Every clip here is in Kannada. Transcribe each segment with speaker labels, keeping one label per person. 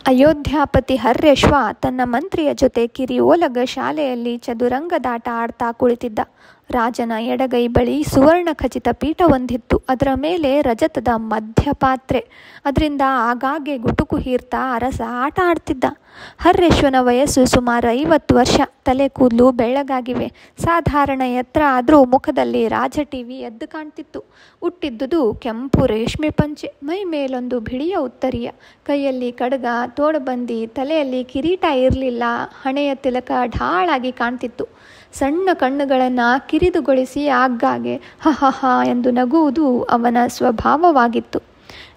Speaker 1: ಅಯೋಧ್ಯಾಪತಿ ಹರ್ಯಶ್ವ ತನ್ನ ಮಂತ್ರಿಯ ಜೊತೆ ಕಿರಿಯೋಲಗ ಶಾಲೆಯಲ್ಲಿ ಚದುರಂಗದಾಟ ಆಡ್ತಾ ಕುಳಿತಿದ್ದ. ರಾಜನ ಎಡಗೈ ಬಳಿ ಸುವರ್ಣ ಖಚಿತ ಪೀಠವೊಂದಿತ್ತು. ಅದರ ಮೇಲೆ ರಜತದ ಮಧ್ಯಪಾತ್ರೆ. ಅದರಿಂದ ಆಗಾಗ್ಗೆ ಗುಟುಕು ಹೀರ್ತಾ ಅರಸ ಆಟ ಆಡ್ತಿದ್ದ. ಹರ್ಯಶ್ವನ ವಯಸ್ಸು ಸುಮಾರು 50 ವರ್ಷ. ತಲೆ ಕೂದಲು ಬೆಳ್ಳಗಾಗಿವೆ. ಸಾಧಾರಣ ಎತ್ತರ ಆದರೂ ಮುಖದಲ್ಲಿ ರಾಜ ಟಿವಿ ಎದ್ದು ಕಾಣ್ತಿತ್ತು. ಹುಟ್ಟಿದ್ದುದು ಕೆಂಪು ರೇಷ್ಮೆ ಪಂಚೆ, ಮೈ ಮೇಲೊಂದು ಬಿಳಿಯ ಉತ್ತರೀಯ, ಕೈಯಲ್ಲಿ ಕಡಗ, ತೋಳುಬಂದಿ, ತಲೆಯಲ್ಲಿ ಕಿರೀಟ ಇರಲಿಲ್ಲ. ಹಣೆಯ ತಿಲಕ ಢಾಳಾಗಿ ಕಾಣ್ತಿತ್ತು. ಸಣ್ಣ ಕಣ್ಣುಗಳನ್ನು ಕಿರಿದುಗೊಳಿಸಿ ಆಗಾಗ್ಗೆ ಹ ಎಂದು ನಗುವುದು ಅವನ ಸ್ವಭಾವವಾಗಿತ್ತು.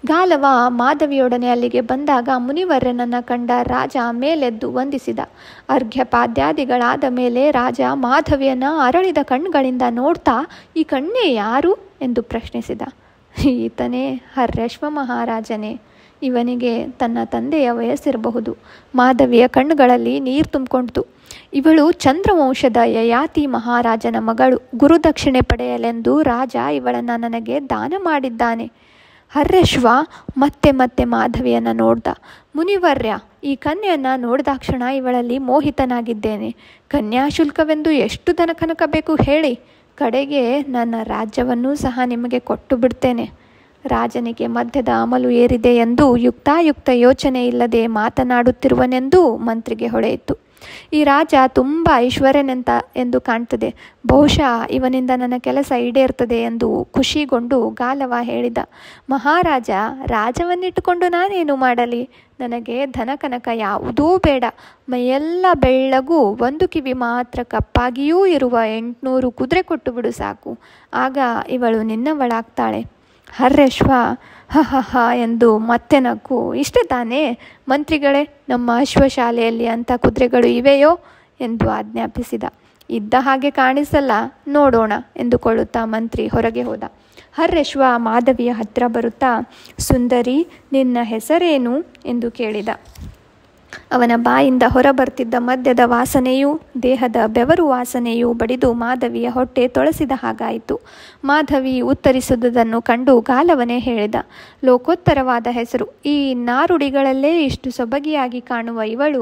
Speaker 1: ಗಾಲವ ಮಾಧವಿಯೊಡನೆ ಅಲ್ಲಿಗೆ ಬಂದಾಗ ಮುನಿವರ್ಯನನ್ನು ಕಂಡ ರಾಜ ಮೇಲೆದ್ದು ವಂದಿಸಿದ. ಅರ್ಘ್ಯಪಾದ್ಯಾದಿಗಳಾದ ಮೇಲೆ ರಾಜ ಮಾಧವಿಯನ್ನು ಅರಳಿದ ಕಣ್ಣುಗಳಿಂದ ನೋಡ್ತಾ, ಈ ಕಣ್ಣೇ ಯಾರು ಎಂದು ಪ್ರಶ್ನಿಸಿದ. ಈತನೇ ಹರ್ಯಶ್ವ ಮಹಾರಾಜನೇ. ಇವನಿಗೆ ತನ್ನ ತಂದೆಯ ವಯಸ್ಸಿರಬಹುದು. ಮಾಧವಿಯ ಕಣ್ಣುಗಳಲ್ಲಿ ನೀರು ತುಂಬಿಕೊಂಡಿತು. ಇವಳು ಚಂದ್ರವಂಶದ ಯಯಾತಿ ಮಹಾರಾಜನ ಮಗಳು. ಗುರುದಕ್ಷಿಣೆ ಪಡೆಯಲೆಂದು ರಾಜ ಇವಳನ್ನು ನನಗೆ ದಾನ ಮಾಡಿದ್ದಾನೆ. ಹರ್ಯಶ್ವ ಮತ್ತೆ ಮತ್ತೆ ಮಾಧವಿಯನ್ನು ನೋಡ್ದ. ಮುನಿವರ್ಯ, ಈ ಕನ್ಯೆಯನ್ನು ನೋಡಿದಾಕ್ಷಣ ಇವಳಲ್ಲಿ ಮೋಹಿತನಾಗಿದ್ದೇನೆ. ಕನ್ಯಾಶುಲ್ಕವೆಂದು ಎಷ್ಟು ಧನಕನಕ ಬೇಕು ಹೇಳಿ, ಕಡೆಗೆ ನನ್ನ ರಾಜ್ಯವನ್ನೂ ಸಹ ನಿಮಗೆ ಕೊಟ್ಟು ಬಿಡ್ತೇನೆ. ರಾಜನಿಗೆ ಮಧ್ಯದ ಅಮಲು ಏರಿದೆ ಎಂದು ಯುಕ್ತಾಯುಕ್ತ ಯೋಚನೆ ಇಲ್ಲದೆ ಮಾತನಾಡುತ್ತಿರುವನೆಂದು ಮಂತ್ರಿಗೆ ಹೊಳೆಯಿತು. ಈ ರಾಜ ತುಂಬ ಐಶ್ವರ್ಯನೆಂತ ಎಂದು ಕಾಣ್ತದೆ. ಬಹುಶಃ ಇವನಿಂದ ನನ್ನ ಕೆಲಸ ಈಡೇರ್ತದೆ ಎಂದು ಖುಷಿಗೊಂಡು ಗಾಲವ ಹೇಳಿದ. ಮಹಾರಾಜ, ರಾಜವನ್ನಿಟ್ಟುಕೊಂಡು ನಾನೇನು ಮಾಡಲಿ? ನನಗೆ ಧನಕನಕ ಯಾವುದೂ ಬೇಡ. ಮೈಯೆಲ್ಲ ಬೆಳ್ಳಗೂ, ಒಂದು ಕಿವಿ ಮಾತ್ರ ಕಪ್ಪಾಗಿಯೂ ಇರುವ 800 ಕುದುರೆ ಕೊಟ್ಟು ಬಿಡು ಸಾಕು. ಆಗ ಇವಳು ನಿನ್ನವಳಾಗ್ತಾಳೆ. ಹರ್ಯಶ್ವ ಹ ಎಂದು ಮತ್ತೆ ನಕ್ಕು. ಇಷ್ಟೇ ತಾನೇ ಮಂತ್ರಿಗಳೇ, ನಮ್ಮ ಅಶ್ವಶಾಲೆಯಲ್ಲಿ ಅಂಥ ಕುದುರೆಗಳು ಇವೆಯೋ ಎಂದು ಆಜ್ಞಾಪಿಸಿದ. ಇದ್ದ ಹಾಗೆ ಕಾಣಿಸಲ್ಲ, ನೋಡೋಣ ಎಂದುಕೊಳ್ಳುತ್ತಾ ಮಂತ್ರಿ ಹೊರಗೆ ಹೋದ. ಹರ್ಯಶ್ವ ಮಾಧವಿಯ ಹತ್ತಿರ ಬರುತ್ತಾ, ಸುಂದರಿ, ನಿನ್ನ ಹೆಸರೇನು ಎಂದು ಕೇಳಿದ. ಅವನ ಬಾಯಿಂದ ಹೊರಬರ್ತಿದ್ದ ಮದ್ಯದ ವಾಸನೆಯೂ ದೇಹದ ಬೆವರು ವಾಸನೆಯೂ ಬಡಿದು ಮಾಧವಿಯ ಹೊಟ್ಟೆ ತೊಳಸಿದ ಹಾಗಾಯಿತು. ಮಾಧವಿ ಉತ್ತರಿಸುವುದನ್ನು ಕಂಡು ಗಾಲವನೇ ಹೇಳಿದ. ಲೋಕೋತ್ತರವಾದ ಹೆಸರು. ಈ ನಾರುಡಿಗಳಲ್ಲೇ ಇಷ್ಟು ಸೊಬಗಿಯಾಗಿ ಕಾಣುವ ಇವಳು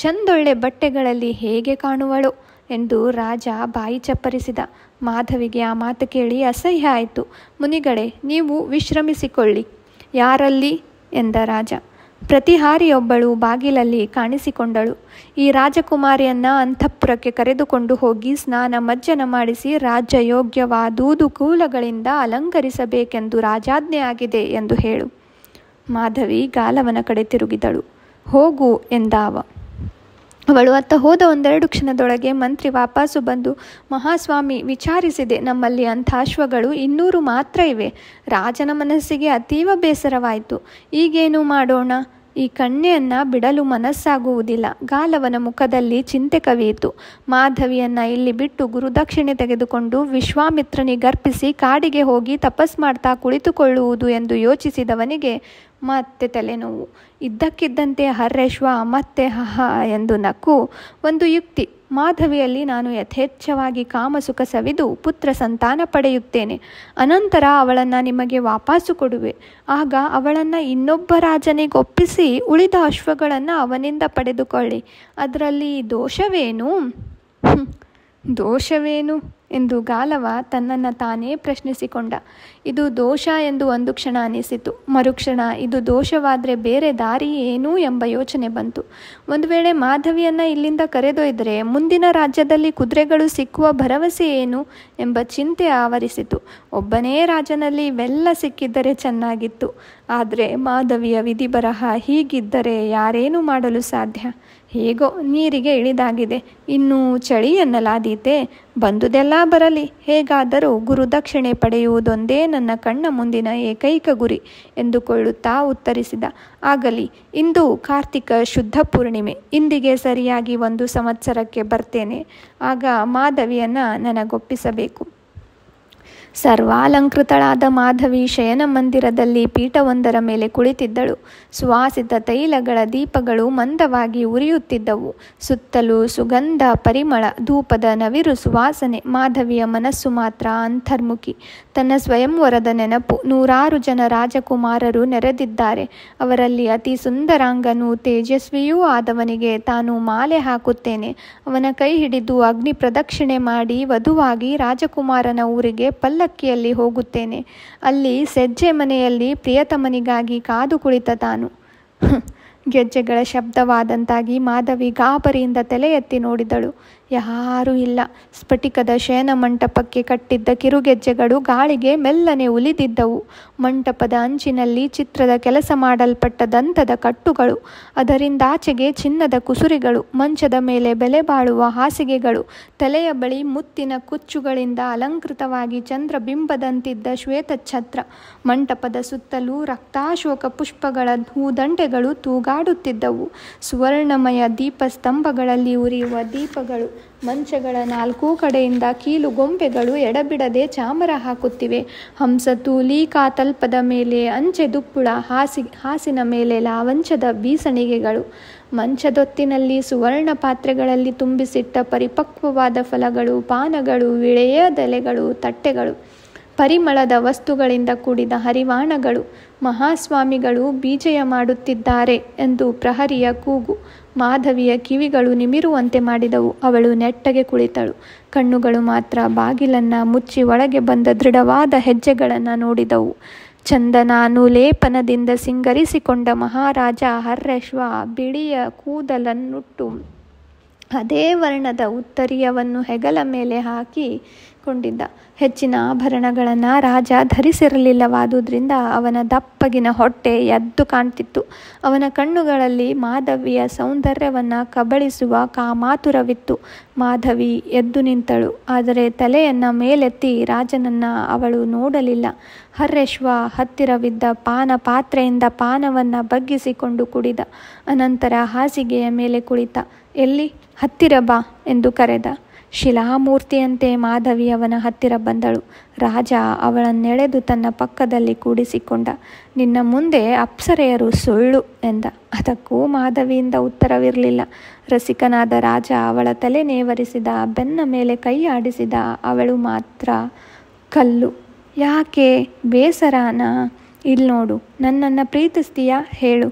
Speaker 1: ಚಂದೊಳ್ಳೆ ಬಟ್ಟೆಗಳಲ್ಲಿ ಹೇಗೆ ಕಾಣುವಳು ಎಂದು ರಾಜ ಬಾಯಿ ಚಪ್ಪರಿಸಿದ. ಮಾಧವಿಗೆ ಆ ಮಾತು ಕೇಳಿ ಅಸಹ್ಯ ಆಯಿತು. ಮುನಿಗಳೇ, ನೀವು ವಿಶ್ರಮಿಸಿಕೊಳ್ಳಿ. ಯಾರಲ್ಲಿ ಎಂದ ರಾಜ. ಪ್ರತಿಹಾರಿಯೊಬ್ಬಳು ಬಾಗಿಲಲ್ಲಿ ಕಾಣಿಸಿಕೊಂಡಳು. ಈ ರಾಜಕುಮಾರಿಯನ್ನು ಅಂತಃಪುರಕ್ಕೆ ಕರೆದುಕೊಂಡು ಹೋಗಿ ಸ್ನಾನ ಮಜ್ಜನ ಮಾಡಿಸಿ ರಾಜ್ಯಯೋಗ್ಯವಾದೂದು ಕೂಲಗಳಿಂದ ಅಲಂಕರಿಸಬೇಕೆಂದು ರಾಜಾಜ್ಞೆ ಆಗಿದೆ ಎಂದು ಹೇಳು. ಮಾಧವಿ ಗಾಲವನ ಕಡೆ ತಿರುಗಿದಳು. ಹೋಗು ಎಂದಾವ. ಅವಳು ಅತ್ತ ಹೋದ 1-2 ಕ್ಷಣದೊಳಗೆ ಮಂತ್ರಿ ವಾಪಸ್ಸು ಬಂದು, ಮಹಾಸ್ವಾಮಿ, ವಿಚಾರಿಸಿದೆ. ನಮ್ಮಲ್ಲಿ ಅಂಥಾಶ್ವಗಳು 200 ಮಾತ್ರ ಇವೆ. ರಾಜನ ಮನಸ್ಸಿಗೆ ಅತೀವ ಬೇಸರವಾಯಿತು. ಈಗೇನು ಮಾಡೋಣ? ಈ ಕನ್ಯೆಯನ್ನು ಬಿಡಲು ಮನಸ್ಸಾಗುವುದಿಲ್ಲ. ಗಾಲವನ ಮುಖದಲ್ಲಿ ಚಿಂತೆ ಕವಿಯಿತು. ಮಾಧವಿಯನ್ನು ಇಲ್ಲಿ ಬಿಟ್ಟು ಗುರುದಕ್ಷಿಣೆ ತೆಗೆದುಕೊಂಡು ವಿಶ್ವಾಮಿತ್ರನಿಗರ್ಪಿಸಿ ಕಾಡಿಗೆ ಹೋಗಿ ತಪಸ್ ಮಾಡ್ತಾ ಕುಳಿತುಕೊಳ್ಳುವುದು ಎಂದು ಯೋಚಿಸಿದವನಿಗೆ ಮತ್ತೆ ತಲೆನೋವು. ಇದ್ದಕ್ಕಿದ್ದಂತೆ ಹರ್ಯಶ್ವ ಮತ್ತೆ ಎಂದು ನಕ್ಕು, ಒಂದು ಯುಕ್ತಿ. ಮಾಧವಿಯಲ್ಲಿ ನಾನು ಯಥೇಚ್ಛವಾಗಿ ಕಾಮಸುಖ ಸವಿದು ಪುತ್ರ ಸಂತಾನ ಪಡೆಯುತ್ತೇನೆ. ಅನಂತರ ಅವಳನ್ನು ನಿಮಗೆ ವಾಪಸ್ಸು ಕೊಡುವೆ. ಆಗ ಅವಳನ್ನು ಇನ್ನೊಬ್ಬ ರಾಜನಿಗೆ ಒಪ್ಪಿಸಿ ಉಳಿದ ಅಶ್ವಗಳನ್ನು ಅವನಿಂದ ಪಡೆದುಕೊಳ್ಳಿ. ಅದರಲ್ಲಿ ದೋಷವೇನು? ದೋಷವೇನು ಎಂದು ಗಾಲವ ತನ್ನನ್ನು ತಾನೇ ಪ್ರಶ್ನಿಸಿಕೊಂಡ. ಇದು ದೋಷ ಎಂದು ಒಂದು ಕ್ಷಣ ಅನಿಸಿತು. ಮರುಕ್ಷಣ ಇದು ದೋಷವಾದರೆ ಬೇರೆ ದಾರಿ ಏನು ಎಂಬ ಯೋಚನೆ ಬಂತು. ಒಂದು ವೇಳೆ ಮಾಧವಿಯನ್ನು ಇಲ್ಲಿಂದ ಕರೆದೊಯ್ದರೆ ಮುಂದಿನ ರಾಜ್ಯದಲ್ಲಿ ಕುದುರೆಗಳು ಸಿಕ್ಕುವ ಭರವಸೆ ಏನು ಎಂಬ ಚಿಂತೆ ಆವರಿಸಿತು. ಒಬ್ಬನೇ ರಾಜನಲ್ಲಿ ಇವೆಲ್ಲ ಸಿಕ್ಕಿದ್ದರೆ ಚೆನ್ನಾಗಿತ್ತು. ಆದರೆ ಮಾಧವಿಯ ವಿಧಿ ಬರಹ ಹೀಗಿದ್ದರೆ ಯಾರೇನು ಮಾಡಲು ಸಾಧ್ಯ? ಹೇಗೋ ನೀರಿಗೆ ಇಳಿದಾಗಿದೆ. ಇನ್ನೂ ಚಳಿ ಎನ್ನಲಾದೀತೆ. ಬಂದುದೆಲ್ಲ ಬರಲಿ. ಹೇಗಾದರೂ ಗುರುದಕ್ಷಿಣೆ ಪಡೆಯುವುದೊಂದೇ ನನ್ನ ಕಣ್ಣ ಮುಂದಿನ ಏಕೈಕ ಗುರಿ ಎಂದುಕೊಳ್ಳುತ್ತಾ ಉತ್ತರಿಸಿದ. ಆಗಲಿ. ಇಂದು ಕಾರ್ತಿಕ ಶುದ್ಧ ಪೂರ್ಣಿಮೆ. ಇಂದಿಗೆ ಸರಿಯಾಗಿ 1 ಸಂವತ್ಸರಕ್ಕೆ ಬರ್ತೇನೆ. ಆಗ ಮಾಧವಿಯನ್ನು ನನಗೊಪ್ಪಿಸಬೇಕು. ಸರ್ವಾಲಂಕೃತಳಾದ ಮಾಧವಿ ಶಯನ ಮಂದಿರದಲ್ಲಿ ಪೀಠವೊಂದರ ಮೇಲೆ ಕುಳಿತಿದ್ದಳು. ಸುವಾಸಿತ ತೈಲಗಳ ದೀಪಗಳು ಮಂದವಾಗಿ ಉರಿಯುತ್ತಿದ್ದವು. ಸುತ್ತಲೂ ಸುಗಂಧ ಪರಿಮಳ, ಧೂಪದ ನವಿರು ಸುವಾಸನೆ. ಮಾಧವಿಯ ಮನಸ್ಸು ಮಾತ್ರ ಅಂತರ್ಮುಖಿ. ತನ್ನ ಸ್ವಯಂವರದ ನೆನಪು. 100 ಜನ ರಾಜಕುಮಾರರು ನೆರೆದಿದ್ದಾರೆ. ಅವರಲ್ಲಿ ಅತಿ ಸುಂದರಾಂಗನೂ ತೇಜಸ್ವಿಯೂ ಆದವನಿಗೆ ತಾನು ಮಾಲೆ ಹಾಕುತ್ತೇನೆ. ಅವನ ಕೈ ಹಿಡಿದು ಅಗ್ನಿ ಪ್ರದಕ್ಷಿಣೆ ಮಾಡಿ ವಧುವಾಗಿ ರಾಜಕುಮಾರನ ಊರಿಗೆ ಪಲ್ಲಕ್ಕಿಯಲ್ಲಿ ಹೋಗುತ್ತೇನೆ. ಅಲ್ಲಿ ಸೆಜ್ಜೆ ಮನೆಯಲ್ಲಿ ಪ್ರಿಯತಮನಿಗಾಗಿ ಕಾದು ಕುಳಿತ ತಾನು. ಗೆಜ್ಜೆಗಳ ಶಬ್ದವಾದಂತಾಗಿ ಮಾಧವಿ ಗಾಬರಿಯಿಂದ ತಲೆ ಎತ್ತಿ ನೋಡಿದಳು. ಯಾರೂ ಇಲ್ಲ. ಸ್ಫಟಿಕದ ಶಯನ ಮಂಟಪಕ್ಕೆ ಕಟ್ಟಿದ್ದ ಕಿರುಗೆಜ್ಜೆಗಳು ಗಾಳಿಗೆ ಮೆಲ್ಲನೆ ಉಲಿದಿದ್ದವು. ಮಂಟಪದ ಅಂಚಿನಲ್ಲಿ ಚಿತ್ರದ ಕೆಲಸ ಮಾಡಲ್ಪಟ್ಟ ದಂತದ ಕಟ್ಟುಗಳು, ಅದರಿಂದಾಚೆಗೆ ಚಿನ್ನದ ಕುಸುರಿಗಳು, ಮಂಚದ ಮೇಲೆ ಬೆಲೆ ಬಾಳುವ ಹಾಸಿಗೆಗಳು, ತಲೆಯ ಬಳಿ ಮುತ್ತಿನ ಕುಚ್ಚುಗಳಿಂದ ಅಲಂಕೃತವಾಗಿ ಚಂದ್ರಬಿಂಬದಂತಿದ್ದ ಶ್ವೇತಛತ್ರ. ಮಂಟಪದ ಸುತ್ತಲೂ ರಕ್ತಾಶೋಕ ಪುಷ್ಪಗಳ ಹೂದಂಡೆಗಳು ತೂಗಾಡುತ್ತಿದ್ದವು. ಸುವರ್ಣಮಯ ದೀಪಸ್ತಂಭಗಳಲ್ಲಿ ಉರಿಯುವ ದೀಪಗಳು, ಮಂಚಗಳ 4 ಕಡೆಯಿಂದ ಕೀಲುಗೊಂಬೆಗಳು ಎಡಬಿಡದೆ ಚಾಮರ ಹಾಕುತ್ತಿವೆ. ಹಂಸತೂಲಿಕಾ ತಲ್ಪದ ಮೇಲೆ ಅಂಚೆ ದುಪ್ಪುಳ, ಹಾಸಿನ ಮೇಲೆ ಲಾವಂಚದ ಬೀಸಣಿಗೆಗಳು. ಮಂಚದೊತ್ತಿನಲ್ಲಿ ಸುವರ್ಣ ಪಾತ್ರೆಗಳಲ್ಲಿ ತುಂಬಿಸಿಟ್ಟ ಪರಿಪಕ್ವವಾದ ಫಲಗಳು, ಪಾನಗಳು, ವಿಳೆಯದೆಲೆಗಳು, ತಟ್ಟೆಗಳು, ಪರಿಮಳದ ವಸ್ತುಗಳಿಂದ ಕೂಡಿದ ಹರಿವಾಣಗಳು. ಮಹಾಸ್ವಾಮಿಗಳು ಬೀಜಯ ಮಾಡುತ್ತಿದ್ದಾರೆ ಎಂದು ಪ್ರಹರಿಯ ಕೂಗು ಮಾಧವಿಯ ಕಿವಿಗಳು ನಿಮಿರುವಂತೆ ಮಾಡಿದವು. ಅವಳು ನೆಟ್ಟಗೆ ಕುಳಿತಳು. ಕಣ್ಣುಗಳು ಮಾತ್ರ ಬಾಗಿಲನ್ನು ಮುಚ್ಚಿ ಒಳಗೆ ಬಂದ ದೃಢವಾದ ಹೆಜ್ಜೆಗಳನ್ನು ನೋಡಿದವು. ಚಂದನಾನುಲೇಪನದಿಂದ ಸಿಂಗರಿಸಿಕೊಂಡ ಮಹಾರಾಜ ಹರ್ಯಶ್ವ ಬಿಳಿಯ ಕೂದಲನ್ನುಟ್ಟು ಅದೇ ವರ್ಣದ ಉತ್ತರೀಯವನ್ನು ಹೆಗಲ ಮೇಲೆ ಹಾಕಿಕೊಂಡಿದ್ದ. ಹೆಚ್ಚಿನ ಆಭರಣಗಳನ್ನು ರಾಜ ಧರಿಸಿರಲಿಲ್ಲವಾದುದರಿಂದ ಅವನ ದಪ್ಪಗಿನ ಹೊಟ್ಟೆ ಎದ್ದು ಕಾಣ್ತಿತ್ತು. ಅವನ ಕಣ್ಣುಗಳಲ್ಲಿ ಮಾಧವಿಯ ಸೌಂದರ್ಯವನ್ನು ಕಬಳಿಸುವ ಕಾಮಾತುರವಿತ್ತು. ಮಾಧವಿ ಎದ್ದು ನಿಂತಳು. ಆದರೆ ತಲೆಯನ್ನು ಮೇಲೆತ್ತಿ ರಾಜನನ್ನು ಅವಳು ನೋಡಲಿಲ್ಲ. ಹರ್ಯಶ್ವ ಹತ್ತಿರವಿದ್ದ ಪಾನ ಪಾತ್ರೆಯಿಂದ ಪಾನವನ್ನು ಬಗ್ಗಿಸಿಕೊಂಡು ಕುಡಿದ. ಅನಂತರ ಹಾಸಿಗೆಯ ಮೇಲೆ ಕುಳಿತ. ಎಲ್ಲಿ, ಹತ್ತಿರ ಬಾ ಎಂದು ಕರೆದ. ಶಿಲಾಮೂರ್ತಿಯಂತೆ ಮಾಧವಿ ಅವನ ಹತ್ತಿರ ಬಂದಳು. ರಾಜ ಅವಳನ್ನೆಳೆದು ತನ್ನ ಪಕ್ಕದಲ್ಲಿ ಕೂಡಿಸಿಕೊಂಡ. ನಿನ್ನ ಮುಂದೆ ಅಪ್ಸರೆಯರು ಸುಳ್ಳು ಎಂದ. ಅದಕ್ಕೂ ಮಾಧವಿಯಿಂದ ಉತ್ತರವಿರಲಿಲ್ಲ. ರಸಿಕನಾದ ರಾಜ ಅವಳ ತಲೆ ನೇವರಿಸಿದ, ಬೆನ್ನ ಮೇಲೆ ಕೈ ಆಡಿಸಿದ. ಅವಳು ಮಾತ್ರ ಕಲ್ಲು. ಯಾಕೆ, ಬೇಸರಾನ? ಇಲ್ಲಿ ನೋಡು, ನನ್ನನ್ನು ಪ್ರೀತಿಸ್ತೀಯಾ? ಹೇಳು.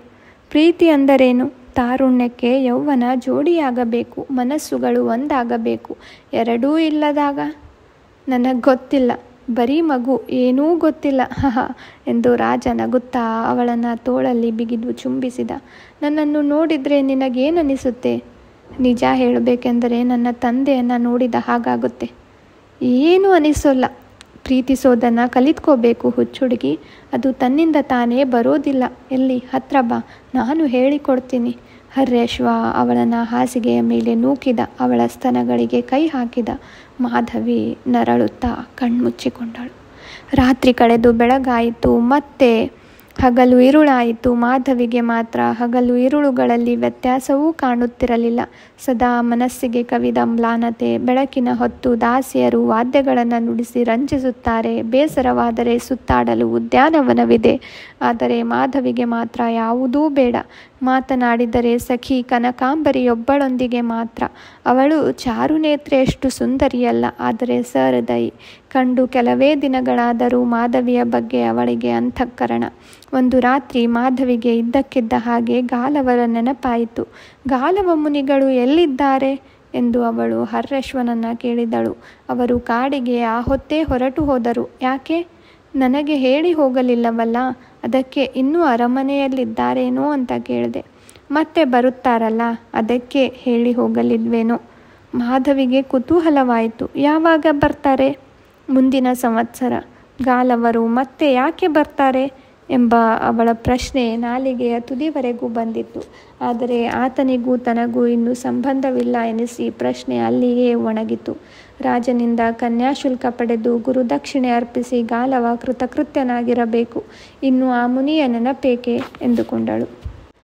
Speaker 1: ಪ್ರೀತಿ ಅಂದರೇನು? ತಾರುಣ್ಯಕ್ಕೆ ಯೌವನ ಜೋಡಿಯಾಗಬೇಕು, ಮನಸ್ಸುಗಳು ಒಂದಾಗಬೇಕು. ಎರಡೂ ಇಲ್ಲದಾಗ? ನನಗೆ ಗೊತ್ತಿಲ್ಲ, ಬರೀ ಮಗು, ಏನೂ ಗೊತ್ತಿಲ್ಲ ಎಂದು ರಾಜ ನಗುತ್ತಾ ಅವಳನ್ನು ತೋಳಲ್ಲಿ ಬಿಗಿದು ಚುಂಬಿಸಿದ. ನನ್ನನ್ನು ನೋಡಿದರೆ ನಿನಗೇನನಿಸುತ್ತೆ? ನಿಜ ಹೇಳಬೇಕೆಂದರೆ ನನ್ನ ತಂದೆಯನ್ನು ನೋಡಿದ ಹಾಗಾಗುತ್ತೆ. ಏನೂ ಅನಿಸೋಲ್ಲ. ಪ್ರೀತಿಸೋದನ್ನು ಕಲಿತ್ಕೋಬೇಕು ಹುಚ್ಚುಡುಗಿ. ಅದು ತನ್ನಿಂದ ತಾನೇ ಬರೋದಿಲ್ಲ. ಎಲ್ಲಿ, ಹತ್ರ ಬಾ, ನಾನು ಹೇಳಿಕೊಡ್ತೀನಿ. ಹರ್ಯಶ್ವ ಅವಳನ್ನು ಹಾಸಿಗೆಯ ಮೇಲೆ ನೂಕಿದ. ಅವಳ ಸ್ತನಗಳಿಗೆ ಕೈ ಹಾಕಿದ. ಮಾಧವಿ ನರಳುತ್ತಾ ಕಣ್ಮುಚ್ಚಿಕೊಂಡಳು. ರಾತ್ರಿ ಕಳೆದು ಬೆಳಗಾಯಿತು. ಮತ್ತೆ ಹಗಲು ಇರುಳಾಯಿತು. ಮಾಧವಿಗೆ ಮಾತ್ರ ಹಗಲು ಇರುಳುಗಳಲ್ಲಿ ವ್ಯತ್ಯಾಸವೂ ಕಾಣುತ್ತಿರಲಿಲ್ಲ. ಸದಾ ಮನಸ್ಸಿಗೆ ಕವಿದ ಮ್ಲಾನತೆ. ಬೆಳಕಿನ ಹೊತ್ತು ದಾಸಿಯರು ವಾದ್ಯಗಳನ್ನು ನುಡಿಸಿ ರಂಜಿಸುತ್ತಾರೆ. ಬೇಸರವಾದರೆ ಸುತ್ತಾಡಲು ಉದ್ಯಾನವನವಿದೆ. ಆದರೆ ಮಾಧವಿಗೆ ಮಾತ್ರ ಯಾವುದೂ ಬೇಡ. ಮಾತನಾಡಿದರೆ ಸಖಿ ಕನಕಾಂಬರಿಯೊಬ್ಬಳೊಂದಿಗೆ ಮಾತ್ರ. ಅವಳು ಚಾರುನೇತ್ರೆಯಷ್ಟು ಸುಂದರಿಯಲ್ಲ, ಆದರೆ ಸಹೃದಯಿ. ಕಂಡು ಕೆಲವೇ ದಿನಗಳಾದರೂ ಮಾಧವಿಯ ಬಗ್ಗೆ ಅವಳಿಗೆ ಅಂತಃಕರಣ. ಒಂದು ರಾತ್ರಿ ಮಾಧವಿಗೆ ಇದ್ದಕ್ಕಿದ್ದ ಹಾಗೆ ಗಾಲವರ ನೆನಪಾಯಿತು. ಗಾಲವ ಮುನಿಗಳು ಎಲ್ಲಿದ್ದಾರೆ ಎಂದು ಅವಳು ಹರ್ಯಶ್ವನನ್ನು ಕೇಳಿದಳು. ಅವರು ಕಾಡಿಗೆ ಆ ಹೊತ್ತೇ ಹೊರಟು ಹೋದರು. ಯಾಕೆ? ನನಗೆ ಹೇಳಿ ಹೋಗಲಿಲ್ಲವಲ್ಲ, ಅದಕ್ಕೆ ಇನ್ನೂ ಅರಮನೆಯಲ್ಲಿದ್ದಾರೇನೋ ಅಂತ ಕೇಳಿದೆ. ಮತ್ತೆ ಬರುತ್ತಾರಲ್ಲ, ಅದಕ್ಕೆ ಹೇಳಿ ಹೋಗಲಿಲ್ವೇನೋ. ಮಾಧವಿಗೆ ಕುತೂಹಲವಾಯಿತು. ಯಾವಾಗ ಬರ್ತಾರೆ? ಮುಂದಿನ ಸಂವತ್ಸರ. ಗಾಲವರು ಮತ್ತೆ ಯಾಕೆ ಬರ್ತಾರೆ ಎಂಬ ಅವಳ ಪ್ರಶ್ನೆ ನಾಲಿಗೆಯ ತುದಿವರೆಗೂ ಬಂದಿತ್ತು. ಆದರೆ ಆತನಿಗೂ ತನಗೂ ಇನ್ನೂ ಸಂಬಂಧವಿಲ್ಲ ಎನಿಸಿ ಪ್ರಶ್ನೆ ಅಲ್ಲಿಯೇ ಒಣಗಿತು. ರಾಜನಿಂದ ಕನ್ಯಾಶುಲ್ಕ ಪಡೆದು ಗುರುದಕ್ಷಿಣೆ ಅರ್ಪಿಸಿ ಗಾಲವ ಕೃತಕೃತ್ಯನಾಗಿರಬೇಕು. ಇನ್ನು ಆ ಮುನಿಯ ನೆನಪೇಕೆ ಎಂದುಕೊಂಡಳು.